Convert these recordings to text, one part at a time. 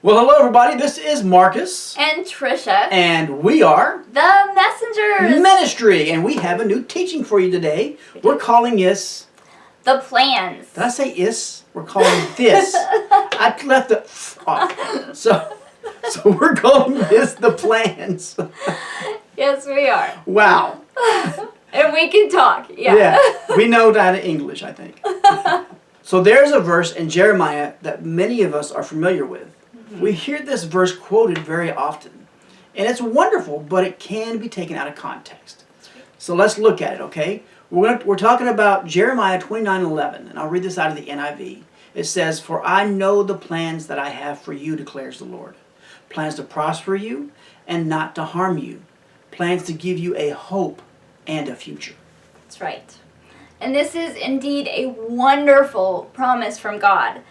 Well, hello everybody. This is Marcus and Tricia, and we are the Messengers Ministry, and we have a new teaching for you today. We're calling this the plans. Did I say is? We're calling this. I left the off. So we're calling this the plans. Yes, we are. Wow. And we can talk. Yeah. We know that in English, I think. So there's a verse in Jeremiah that many of us are familiar with. We hear this verse quoted very often. And it's wonderful, but it can be taken out of context. So let's look at it, okay? We're talking about Jeremiah 29:11, and I'll read this out of the NIV. It says, "For I know the plans that I have for you, declares the Lord. Plans to prosper you and not to harm you. Plans to give you a hope and a future." That's right. And this is indeed a wonderful promise from God.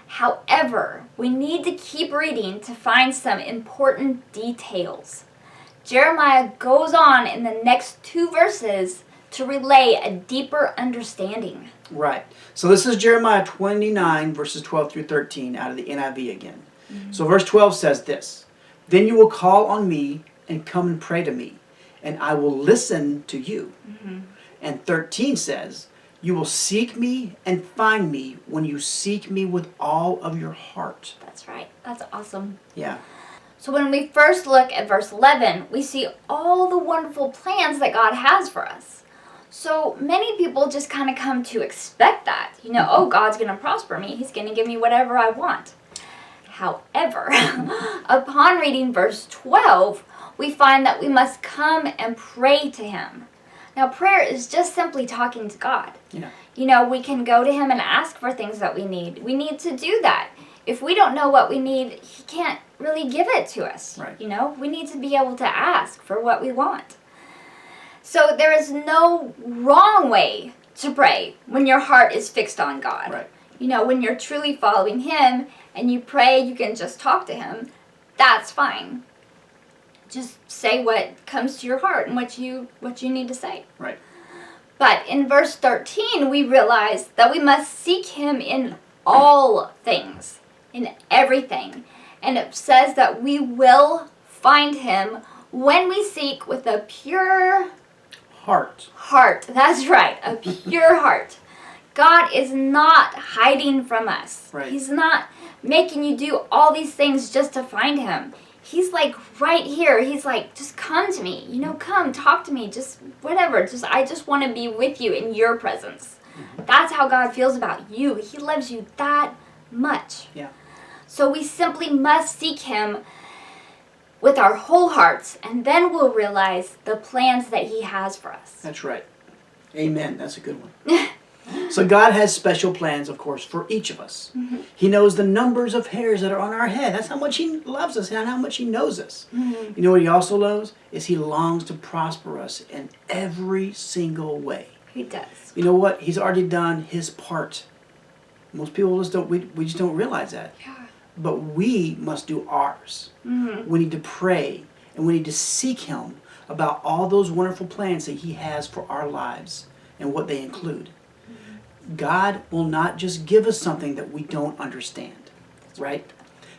However, we need to keep reading to find some important details. Jeremiah goes on in the next 2 verses to relay a deeper understanding. Right. So this is Jeremiah 29, verses 12 through 13 out of the NIV again. So verse 12 says this, "Then you will call on me and come and pray to me, and I will listen to you." And 13 says, "You will seek me and find me when you seek me with all of your heart." That's right. That's awesome. Yeah. So when we first look at verse 11, we see all the wonderful plans that God has for us. So many people just kind of come to expect that. Oh, God's going to prosper me. He's going to give me whatever I want. However, upon reading verse 12, we find that we must come and pray to Him. Now, prayer is just simply talking to God. Yeah. We can go to Him and ask for things that we need. We need to do that. If we don't know what we need, He can't really give it to us. Right. We need to be able to ask for what we want. So there is no wrong way to pray when your heart is fixed on God. Right. When you're truly following Him and you pray, you can just talk to Him. That's fine. Just say what comes to your heart and what you need to say. Right. But in verse 13, we realize that we must seek Him in all things, in everything. And it says that we will find Him when we seek with a pure Heart. That's right, a pure heart. God is not hiding from us. Right. He's not making you do all these things just to find Him. He's like right here. He's like, just come to me. Come, talk to me. Just whatever. I just want to be with you in your presence. That's how God feels about you. He loves you that much. Yeah. So we simply must seek Him with our whole hearts, and then we'll realize the plans that He has for us. That's right. Amen. That's a good one. So God has special plans, of course, for each of us. He knows the numbers of hairs that are on our head. That's how much He loves us and how much He knows us. You know what He also knows? Is He longs to prosper us in every single way. He does. You know what? He's already done His part. Most people just don't, we just don't realize that. Yeah. But we must do ours. We need to pray and we need to seek Him about all those wonderful plans that He has for our lives and what they include. God will not just give us something that we don't understand, right?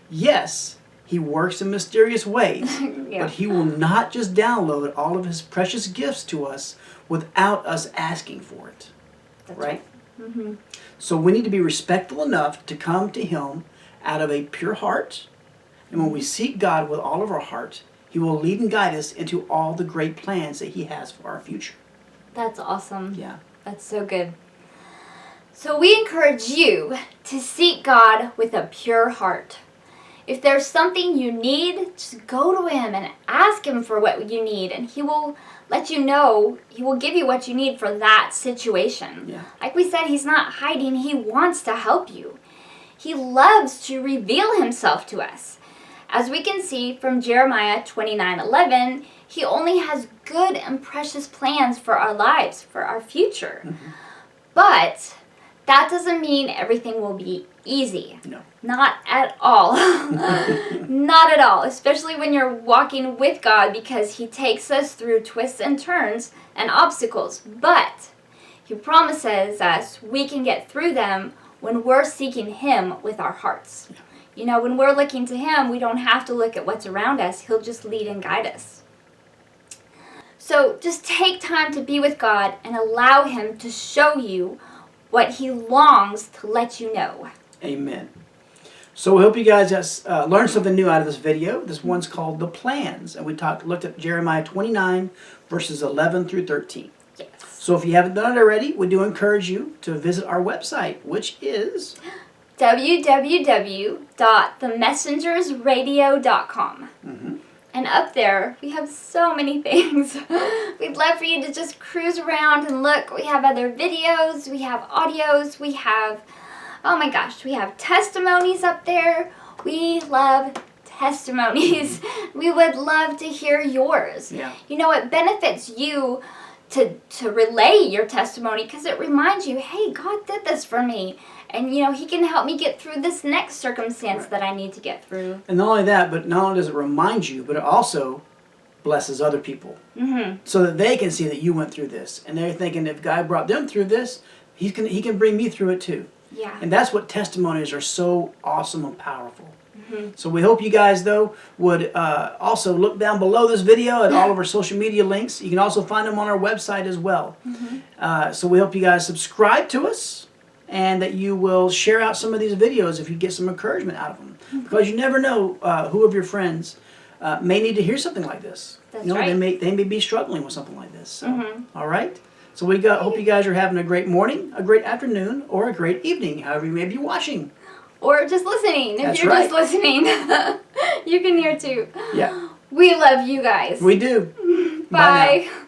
Yes, He works in mysterious ways, Yeah. but He will not just download all of His precious gifts to us without us asking for it, That's right? right. So we need to be respectful enough to come to Him out of a pure heart, and when we seek God with all of our heart, He will lead and guide us into all the great plans that He has for our future. That's awesome. Yeah. That's so good. So we encourage you to seek God with a pure heart. If there's something you need, just go to Him and ask Him for what you need, and He will let you know. He will give you what you need for that situation. Yeah. Like we said, He's not hiding. He wants to help you. He loves to reveal Himself to us. As we can see from Jeremiah 29:11, He only has good and precious plans for our lives, for our future. But that doesn't mean everything will be easy. No. Not at all. Not at all. Especially when you're walking with God, because He takes us through twists and turns and obstacles. But He promises us we can get through them when we're seeking Him with our hearts. You know, when we're looking to Him, we don't have to look at what's around us. He'll just lead and guide us. So just take time to be with God and allow Him to show you what He longs to let you know. Amen. So we hope you guys learned something new out of this video. This one's called The Plans, and we looked at Jeremiah 29, verses 11 through 13. Yes. So if you haven't done it already, we do encourage you to visit our website, which is www.themessengersradio.com. And up there, we have so many things. We'd love for you to just cruise around and look. We have other videos, we have audios, we have, oh my gosh, we have testimonies up there. We love testimonies. We would love to hear yours. Yeah. You know, it benefits you to relay your testimony because it reminds you, hey, God did this for me. And, you know, He can help me get through this next circumstance that I need to get through. And not only that, but not only does it remind you, but it also blesses other people. So that they can see that you went through this. And they're thinking, if God brought them through this, He can bring me through it too. Yeah. And that's what testimonies are so awesome and powerful. So we hope you guys, though, would also look down below this video at all of our social media links. You can also find them on our website as well. So we hope you guys subscribe to us and that you will share out some of these videos if you get some encouragement out of them. Because you never know who of your friends may need to hear something like this. That's you know, right. they may be struggling with something like this. So, all right? So hope you guys are having a great morning, a great afternoon, or a great evening, however you may be watching. Or just listening. If That's you're right. just listening, you can hear too. Yeah. We love you guys. We do. Bye. Bye now.